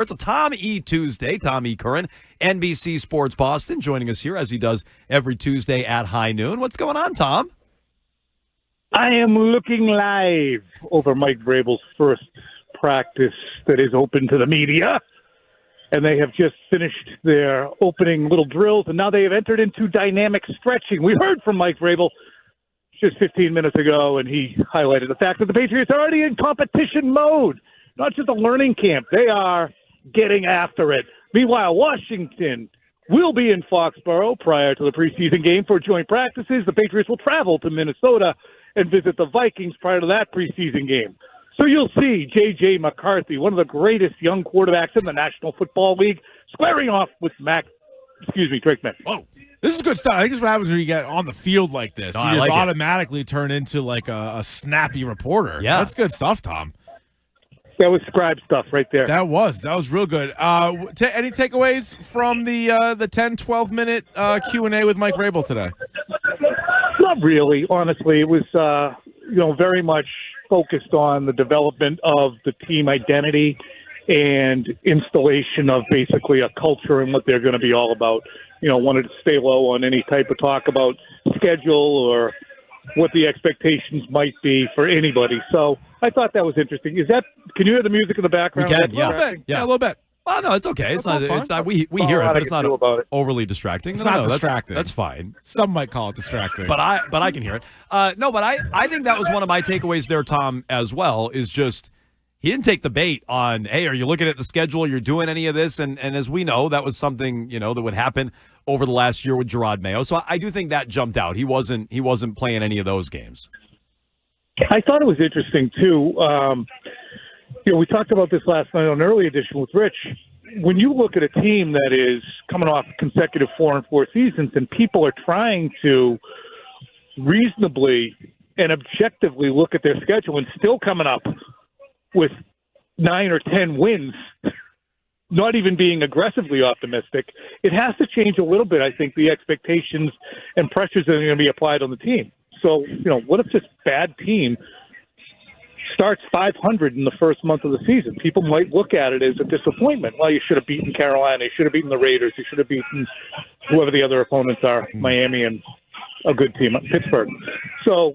It's a Tom E. Tuesday. Tom E. Curran, NBC Sports Boston, joining us here as he does every Tuesday at high noon. What's going on, Tom? I am looking live over Mike Vrabel's first practice that is open to the media. And they have just finished their opening little drills, and now they have entered into dynamic stretching. We heard from Mike Vrabel just 15 minutes ago, and he highlighted the fact that the Patriots are already in competition mode, not just a learning camp. They are getting after it. Meanwhile, Washington will be in Foxborough prior to the preseason game for joint practices. The Patriots will travel to Minnesota and visit the Vikings prior to that preseason game. So you'll see J.J. McCarthy, one of the greatest young quarterbacks in the National Football League, squaring off with Drake May. Oh, this is good stuff. I think this is what happens when you get on the field like this. No, you I just like automatically turn into like a snappy reporter. Yeah. That's good stuff, Tom. That was scribe stuff right there. That was real good. Any takeaways from the 10, 12-minute Q&A with Mike Vrabel today? Not really, honestly. It was, very much focused on the development of the team identity and installation of basically a culture and what they're going to be all about. Wanted to stay low on any type of talk about schedule or what the expectations might be for anybody. So I thought that was interesting. Can you hear the music in the background? We can, A little bit. Oh, no, it's okay. It's not. fine. It's not. We hear it, but it's not overly distracting. It's No, not no, distracting. That's fine. Some might call it distracting. But I can hear it. But I think that was one of my takeaways there, Tom, as well, is just he didn't take the bait on, hey, are you looking at the schedule? You're doing any of this? And as we know, that was something, that would happen over the last year with Gerard Mayo. So I do think that jumped out. He wasn't playing any of those games. I thought it was interesting, too. We talked about this last night on an early edition with Rich. When you look at a team that is coming off consecutive 4-4 seasons and people are trying to reasonably and objectively look at their schedule and still coming up with 9 or 10 wins, not even being aggressively optimistic, it has to change a little bit, I think, the expectations and pressures that are going to be applied on the team. So, what if this bad team starts 500 in the first month of the season? People might look at it as a disappointment. Well, you should have beaten Carolina. You should have beaten the Raiders. You should have beaten whoever the other opponents are, Miami and a good team, Pittsburgh. So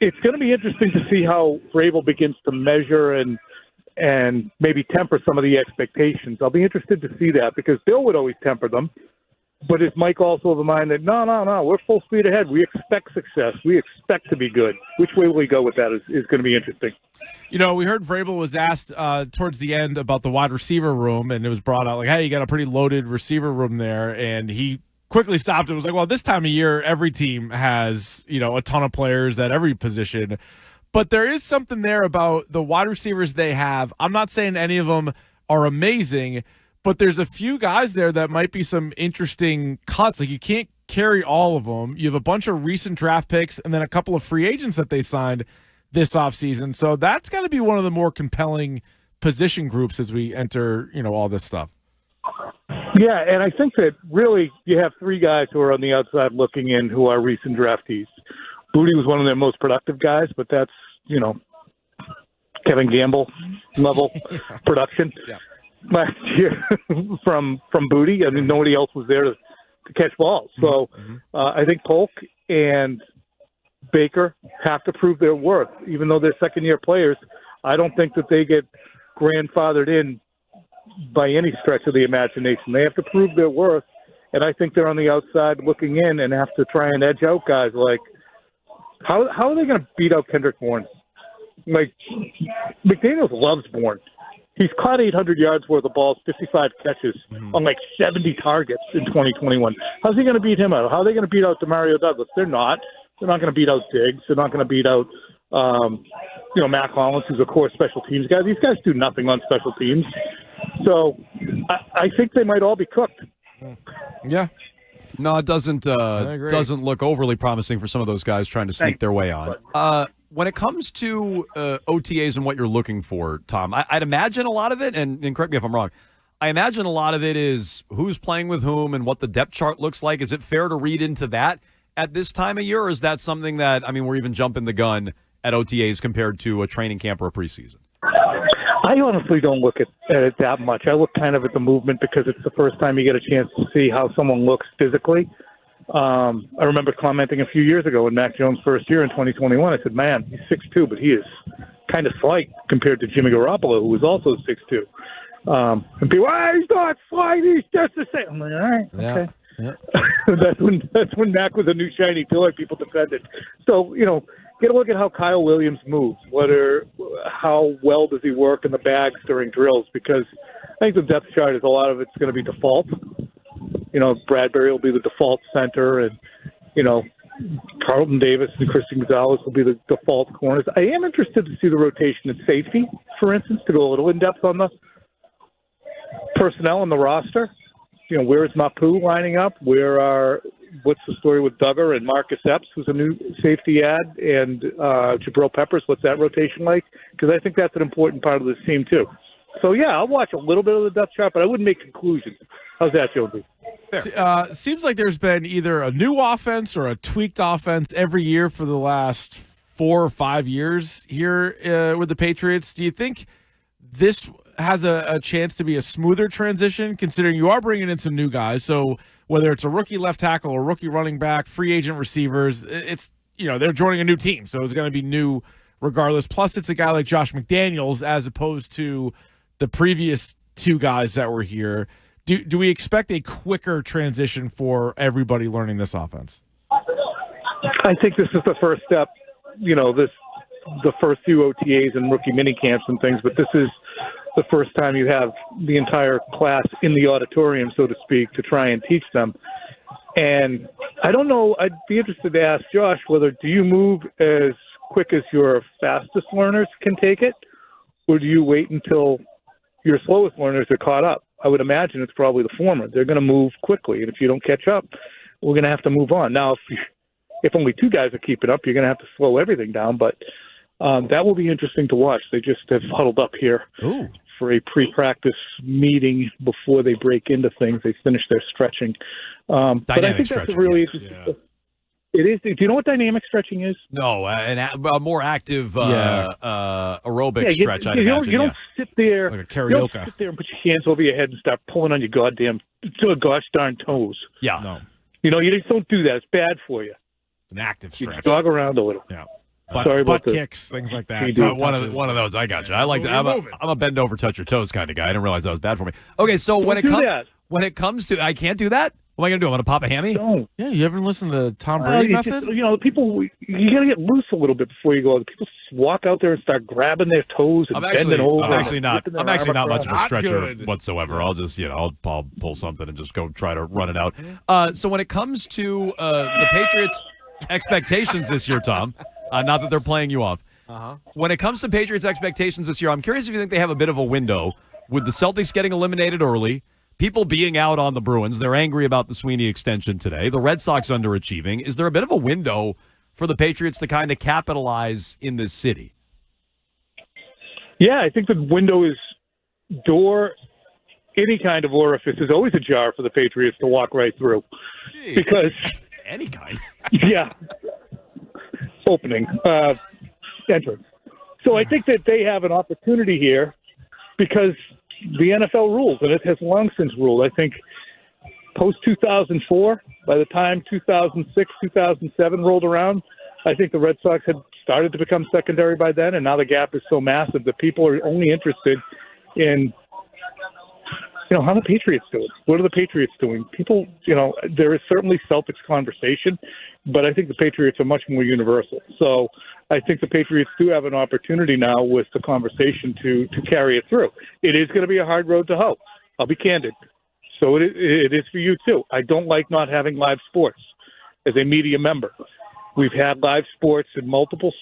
it's going to be interesting to see how Vrabel begins to measure and maybe temper some of the expectations. I'll be interested to see that because Bill would always temper them. But is Mike also of the mind that, no, we're full speed ahead. We expect success. We expect to be good. Which way will we go with that is going to be interesting. We heard Vrabel was asked towards the end about the wide receiver room, and it was brought out like, hey, you got a pretty loaded receiver room there. And he quickly stopped and was like, well, this time of year, every team has, a ton of players at every position. But there is something there about the wide receivers they have. I'm not saying any of them are amazing, but there's a few guys there that might be some interesting cuts. Like, you can't carry all of them. You have a bunch of recent draft picks and then a couple of free agents that they signed this offseason. So that's got to be one of the more compelling position groups as we enter, all this stuff. Yeah, and I think that really you have three guys who are on the outside looking in who are recent draftees. Booty was one of their most productive guys, but that's, Kevin Gamble level production. Yeah. Last year from Booty. I mean, nobody else was there to catch balls. So I think Polk and Baker have to prove their worth. Even though they're second-year players, I don't think that they get grandfathered in by any stretch of the imagination. They have to prove their worth, and I think they're on the outside looking in and have to try and edge out guys like how are they going to beat out Kendrick Bourne? Like, McDaniels loves Bourne. He's caught 800 yards worth of balls, 55 catches on like 70 targets in 2021. How's he going to beat him out? How are they going to beat out Demario Douglas? They're not. They're not going to beat out Diggs. They're not going to beat out, Matt Collins, who's a core special teams guy. These guys do nothing on special teams. So I think they might all be cooked. Yeah. No, it doesn't look overly promising for some of those guys trying to sneak their way on. When it comes to OTAs and what you're looking for, Tom, I'd imagine a lot of it, and correct me if I'm wrong, I imagine a lot of it is who's playing with whom and what the depth chart looks like. Is it fair to read into that at this time of year, or is that something that, we're even jumping the gun at OTAs compared to a training camp or a preseason? I I honestly don't look at it that much. I look kind of at the movement because it's the first time you get a chance to see how someone looks physically. I remember commenting a few years ago in Mac Jones' first year in 2021. I said, man, he's 6'2", but he is kind of slight compared to Jimmy Garoppolo, who was also 6'2". And people, he's not slight, he's just the same. I'm like, all right, okay. Yeah. that's when Mac was a new shiny toy. People defended. So, get a look at how Kyle Williams moves. How well does he work in the bags during drills? Because I think the depth chart is a lot of it's going to be default. Bradbury will be the default center, and Carlton Davis and Christian Gonzalez will be the default corners. I am interested to see the rotation at safety, for instance, to go a little in depth on the personnel on the roster. Where is Mapu lining up? What's the story with Duggar and Marcus Epps, who's a new safety ad, and Jabril Peppers? What's that rotation like? Because I think that's an important part of this team too. So yeah, I'll watch a little bit of the depth chart, but I wouldn't make conclusions. How's that, Jonesy? Seems like there's been either a new offense or a tweaked offense every year for the last 4 or 5 years here with the Patriots. Do you think this has a chance to be a smoother transition, considering you are bringing in some new guys? So whether it's a rookie left tackle or rookie running back, free agent receivers, it's they're joining a new team, so it's going to be new regardless. Plus, it's a guy like Josh McDaniels as opposed to the previous 2 guys that were here. Do we expect a quicker transition for everybody learning this offense? I think this is the first step. The first few OTAs and rookie mini camps and things, but this is the first time you have the entire class in the auditorium, so to speak, to try and teach them. And I don't know, I'd be interested to ask Josh whether do you move as quick as your fastest learners can take it, or do you wait until your slowest learners are caught up? I would imagine it's probably the former. They're going to move quickly, and if you don't catch up, we're going to have to move on. Now, if only 2 guys are keeping up, you're going to have to slow everything down, but that will be interesting to watch. They just have huddled up here for a pre-practice meeting before they break into things. They finish their stretching. But I think that's really interesting. Yeah. It is. Do you know what dynamic stretching is? No, a more active aerobic stretch. You don't sit there like a karaoke. You don't sit there and put your hands over your head and start pulling on your gosh darn toes. Yeah, no. You just don't do that. It's bad for you. An active stretch. You jog around a little. Yeah. Butt kicks, things like that. One of those. I got you. I like that. I'm a bend over, touch your toes kind of guy. I didn't realize that was bad for me. Okay, so when it comes to, I can't do that. What am I going to do? I'm going to pop a hammy? Don't. Yeah, you ever listened to Tom Brady method? People, you got to get loose a little bit before you go. People walk out there and start grabbing their toes and bending over. I'm actually not much of a stretcher whatsoever. I'll just, I'll pull something and just go try to run it out. So when it comes to the Patriots' expectations this year, Tom, not that they're playing you off. When it comes to Patriots' expectations this year, I'm curious if you think they have a bit of a window with the Celtics getting eliminated early, people being out on the Bruins. They're angry about the Sweeney extension today. The Red Sox underachieving. Is there a bit of a window for the Patriots to kind of capitalize in this city? Yeah, I think the window is any kind of orifice is always ajar for the Patriots to walk right through. Jeez. Because any kind. Yeah. Opening. Entrance. So I think that they have an opportunity here because the NFL rules, and it has long since ruled. I think post-2004, by the time 2006, 2007 rolled around, I think the Red Sox had started to become secondary by then, and now the gap is so massive that people are only interested in, how the Patriots doing? What are the Patriots doing? People, there is certainly Celtics conversation, but I think the Patriots are much more universal. So I think the Patriots do have an opportunity now with the conversation to carry it through. It is going to be a hard road to hoe. I'll be candid. So it is for you too. I don't like not having live sports as a media member. We've had live sports in multiple,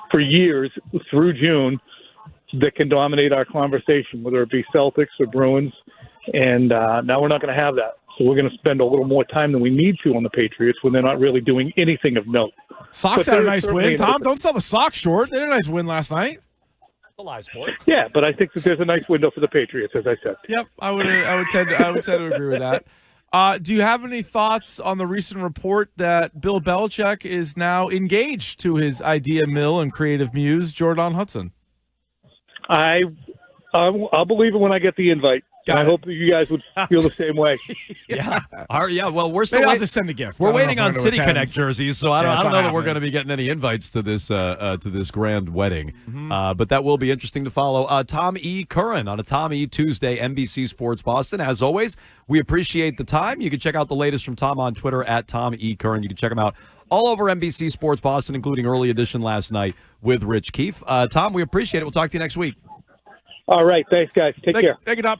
for years through June that can dominate our conversation, whether it be Celtics or Bruins. And now we're not going to have that. So we're going to spend a little more time than we need to on the Patriots when they're not really doing anything of note. Sox had a nice win. Tom, don't sell the Sox short. They had a nice win last night. A live sport. Yeah, but I think that there's a nice window for the Patriots, as I said. Yep, I would tend to agree with that. Do you have any thoughts on the recent report that Bill Belichick is now engaged to his idea mill and creative muse, Jordan Hudson? I'll believe it when I get the invite. I hope that you guys would feel the same way. Yeah. Well, we're still Maybe I'll just send a gift. We're waiting on City Connect jerseys, so I don't know that we're happening. going to be getting any invites to this grand wedding. But that will be interesting to follow. Tom E. Curran on a Tom E. Tuesday, NBC Sports Boston. As always, we appreciate the time. You can check out the latest from Tom on Twitter at Tom E. Curran. You can check him out all over NBC Sports Boston, including early edition last night with Rich Keefe. Tom, we appreciate it. We'll talk to you next week. All right. Thanks, guys. Take care. Take it up.